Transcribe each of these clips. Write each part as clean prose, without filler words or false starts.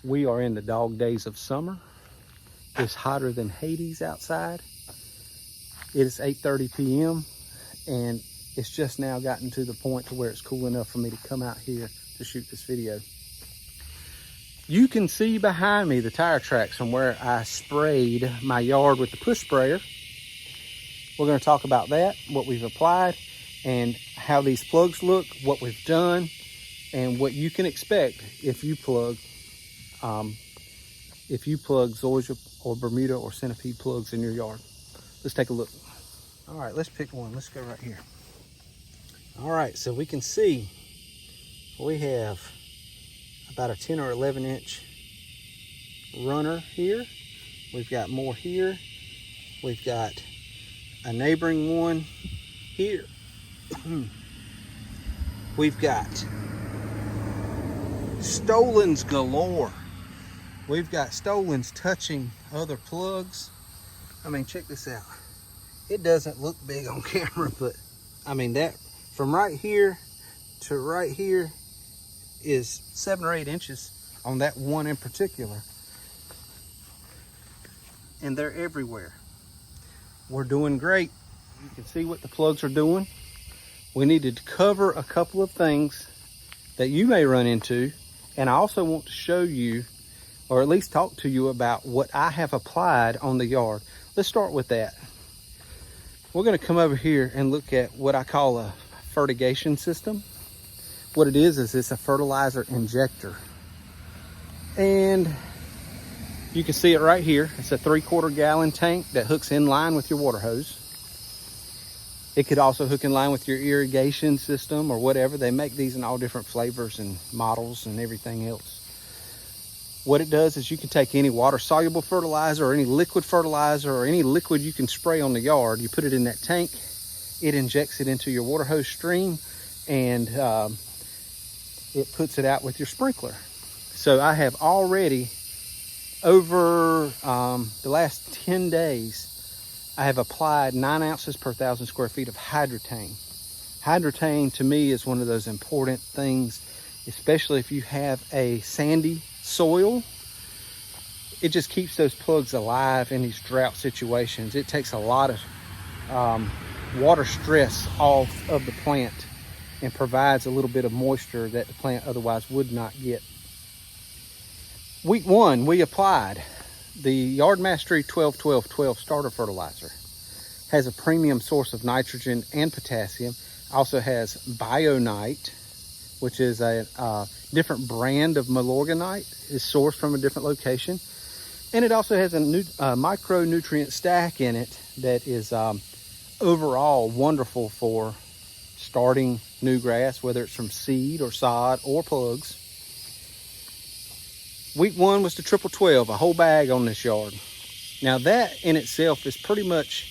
We are in the dog days of summer. It's hotter than Hades outside. It is 8:30 p.m. and it's just now gotten to the point to where it's cool enough for me to come out here to shoot this video. You can see behind me the tire tracks from where I sprayed my yard with the push sprayer. We're going to talk about that, what we've applied, and how these plugs look, what we've done, and what you can expect if you plug Zoysia or Bermuda or centipede plugs in your yard. Let's take a look. All right, let's pick one. Let's go right here. All right, so we can see we have about a 10 or 11 inch runner here. We've got more here. We've got a neighboring one here. We've got stolons galore. We've got stolons touching other plugs. I mean, check this out. It doesn't look big on camera, but I mean, that from right here to right here is 7 or 8 inches on that one in particular. And they're everywhere. We're doing great. You can see what the plugs are doing. We needed to cover a couple of things that you may run into. And I also want to show you, or at least talk to you about what I have applied on the yard. Let's start with that. We're going to come over here and look at what I call a fertigation system. What it is it's a fertilizer injector. And you can see it right here. It's a 3/4 gallon tank that hooks in line with your water hose. It could also hook in line with your irrigation system or whatever. They make these in all different flavors and models and everything else. What it does is you can take any water-soluble fertilizer or any liquid fertilizer or any liquid you can spray on the yard. You put it in that tank. It injects it into your water hose stream, and it puts it out with your sprinkler. So I have already, over the last 10 days, I have applied 9 ounces per 1,000 square feet of Hydretain. Hydretain to me is one of those important things, especially if you have a sandy soil. It just keeps those plugs alive in these drought situations. It takes a lot of water stress off of the plant and provides a little bit of moisture that the plant otherwise would not get. Week 1, we applied the Yard Mastery 12-12-12 starter fertilizer. Has a premium source of nitrogen and potassium. Also has Bionite, which is a different brand of Milorganite. Is sourced from a different location. And it also has a micronutrient stack in it that is overall wonderful for starting new grass, whether it's from seed or sod or plugs. Week 1 was the 12-12, a whole bag on this yard. Now that in itself is pretty much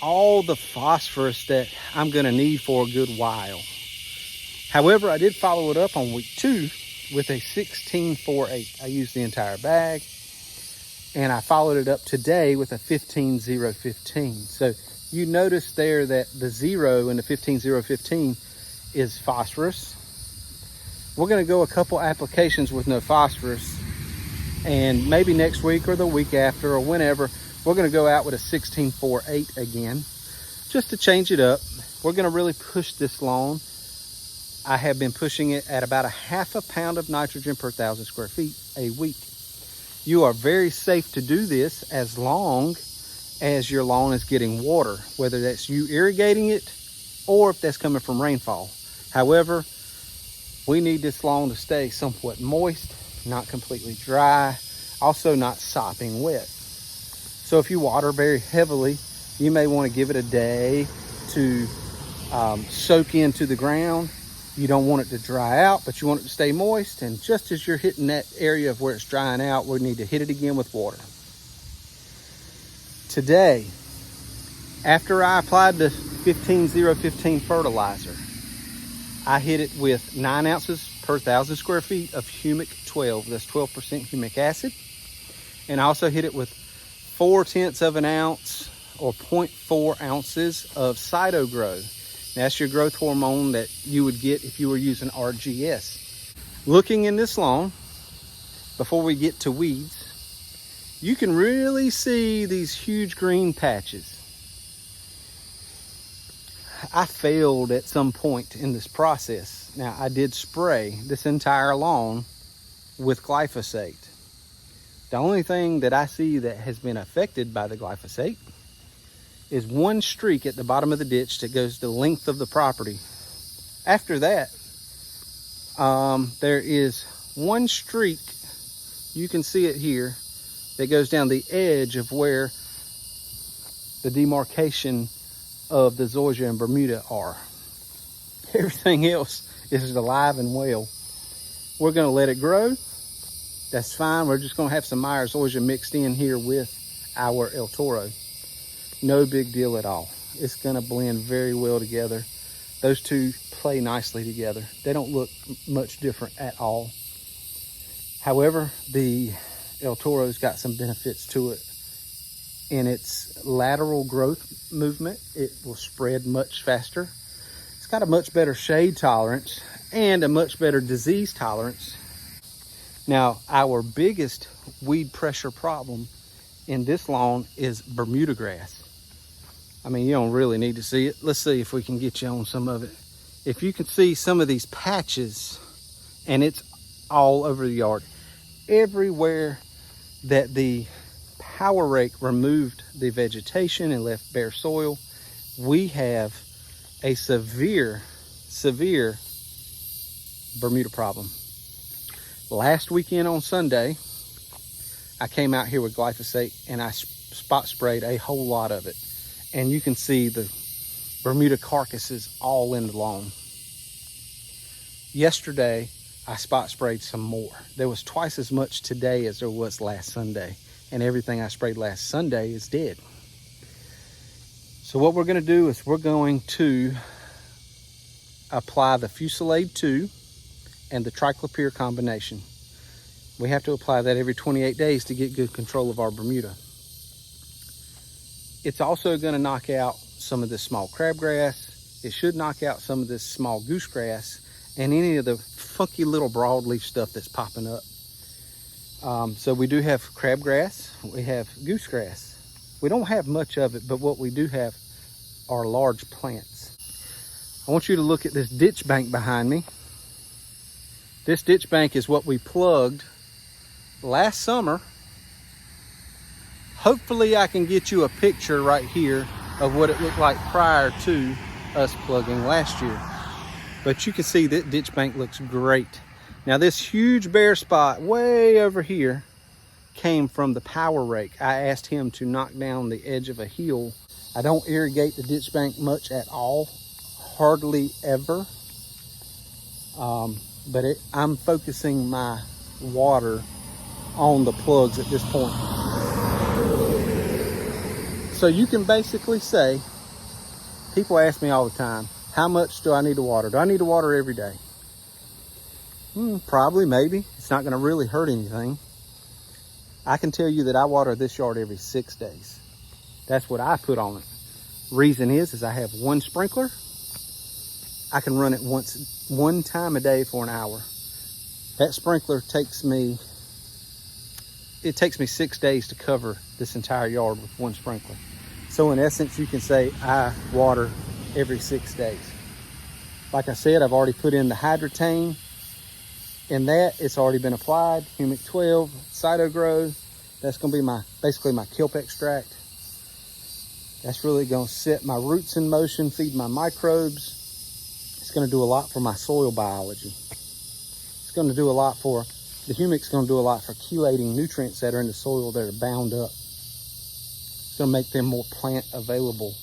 all the phosphorus that I'm gonna need for a good while. However, I did follow it up on week 2 with a 16-4-8. I used the entire bag, and I followed it up today with a 15-0-15. So you notice there that the 0 in the 15-0-15 is phosphorus. We're going to go a couple applications with no phosphorus, and maybe next week or the week after or whenever, we're going to go out with a 16-4-8 again, just to change it up. We're going to really push this lawn. I have been pushing it at about 1/2 pound of nitrogen per 1,000 square feet a week. You are very safe to do this as long as your lawn is getting water, whether that's you irrigating it or if that's coming from rainfall. However, we need this lawn to stay somewhat moist, not completely dry, also not sopping wet. So if you water very heavily, you may want to give it a day to soak into the ground. You don't want it to dry out, but you want it to stay moist. And just as you're hitting that area of where it's drying out, we need to hit it again with water. Today, after I applied the 15-0-15 fertilizer, I hit it with 9 ounces per 1,000 square feet of humic 12. That's 12% humic acid. And I also hit it with 0.4 of an ounce or 0.4 ounces of CytoGro. That's your growth hormone that you would get if you were using RGS. Looking in this lawn, before we get to weeds, you can really see these huge green patches. I failed at some point in this process. Now, I did spray this entire lawn with glyphosate. The only thing that I see that has been affected by the glyphosate is one streak at the bottom of the ditch that goes the length of the property. After that, there is one streak, you can see it here, that goes down the edge of where the demarcation of the Zoysia and Bermuda are. Everything else is alive and well. We're going to let it grow. That's fine. We're just going to have some Meyer Zoysia mixed in here with our El Toro. No big deal at all. It's going to blend very well together. Those two play nicely together. They don't look much different at all. However, the El Toro's got some benefits to it. In its lateral growth movement, it will spread much faster. It's got a much better shade tolerance and a much better disease tolerance. Now, our biggest weed pressure problem in this lawn is Bermuda grass. I mean, you don't really need to see it. Let's see if we can get you on some of it. If you can see some of these patches, and it's all over the yard. Everywhere that the power rake removed the vegetation and left bare soil, we have a severe Bermuda problem. Last weekend on Sunday, I came out here with glyphosate and I spot sprayed a whole lot of it. And you can see the Bermuda carcasses all in the lawn. Yesterday, I spot sprayed some more. There was twice as much today as there was last Sunday. And everything I sprayed last Sunday is dead. So what we're going to do is we're going to apply the Fusilade 2 and the triclopyr combination. We have to apply that every 28 days to get good control of our Bermuda. It's also going to knock out some of this small crabgrass. It should knock out some of this small goosegrass and any of the funky little broadleaf stuff that's popping up. So we do have crabgrass, we have goosegrass. We don't have much of it, but what we do have are large plants. I want you to look at this ditch bank behind me. This ditch bank is what we plugged last summer. Hopefully I can get you a picture right here of what it looked like prior to us plugging last year. But you can see that ditch bank looks great. Now this huge bare spot way over here came from the power rake. I asked him to knock down the edge of a hill. I don't irrigate the ditch bank much at all, hardly ever. But I'm focusing my water on the plugs at this point. So you can basically say, people ask me all the time, how much do I need to water? Do I need to water every day? Probably, maybe. It's not going to really hurt anything. I can tell you that I water this yard every 6 days. That's what I put on it. Reason is I have one sprinkler. I can run it one time a day for an hour. That sprinkler takes me 6 days to cover this entire yard with one sprinkler. So in essence, you can say I water every 6 days. Like I said, I've already put in the Hydretain. In that, it's already been applied. Humic 12, CytoGro. That's going to be basically my kelp extract. That's really going to set my roots in motion, feed my microbes. It's going to do a lot for my soil biology. It's going to do a lot for, the humic's going to do a lot for chelating nutrients that are in the soil that are bound up. It's going to make them more plant available.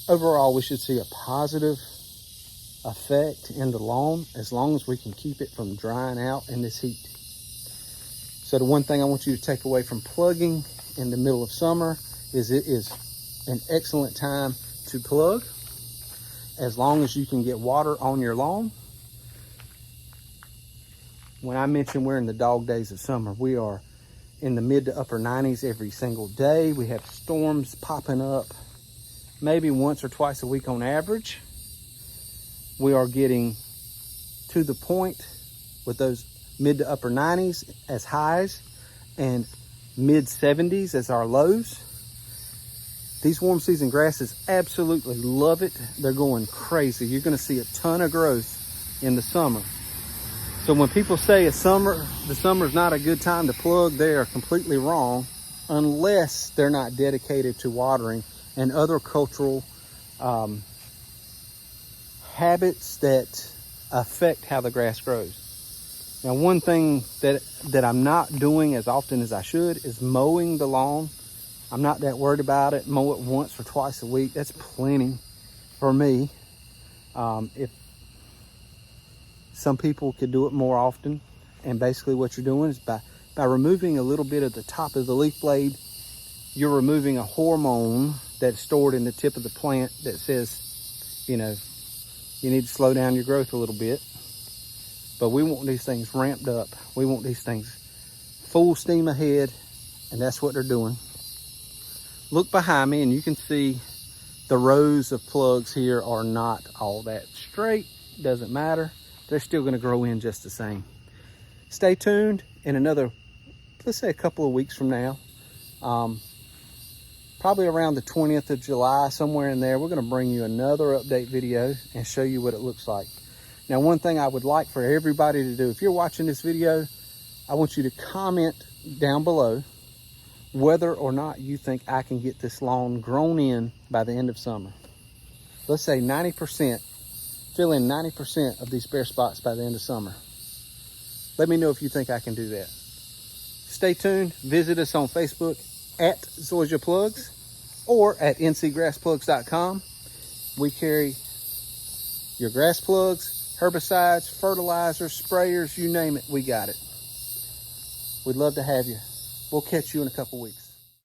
Overall, we should see a positive effect in the lawn as long as we can keep it from drying out in this heat. So the one thing I want you to take away from plugging in the middle of summer is it is an excellent time to plug as long as you can get water on your lawn. When I mention we're in the dog days of summer, we are in the mid to upper 90s every single day. We have storms popping up maybe once or twice a week on average. We are getting to the point with those mid to upper 90s as highs and mid 70s as our lows. These warm season grasses absolutely love it. They're going crazy. You're gonna see a ton of growth in the summer. So when people say the summer is not a good time to plug, they are completely wrong, unless they're not dedicated to watering and other cultural habits that affect how the grass grows. Now, one thing that I'm not doing as often as I should is mowing the lawn. I'm not that worried about it. Mow it once or twice a week. That's plenty for me. If some people could do it more often, and basically what you're doing is by removing a little bit of the top of the leaf blade, you're removing a hormone that's stored in the tip of the plant that says, you know, you need to slow down your growth a little bit. But we want these things ramped up. We want these things full steam ahead, and that's what they're doing. Look behind me and you can see the rows of plugs here are not all that straight. Doesn't matter. They're still going to grow in just the same. Stay tuned. In another, let's say a couple of weeks from now, probably around the 20th of July, somewhere in there, we're going to bring you another update video and show you what it looks like. Now, one thing I would like for everybody to do, if you're watching this video, I want you to comment down below whether or not you think I can get this lawn grown in by the end of summer. Let's say 90%, fill in 90% of these bare spots by the end of summer. Let me know if you think I can do that. Stay tuned. Visit us on Facebook at Zoysia Plugs or at ncgrassplugs.com. We carry your grass plugs, herbicides, fertilizers, sprayers, you name it, we got it. We'd love to have you. We'll catch you in a couple weeks.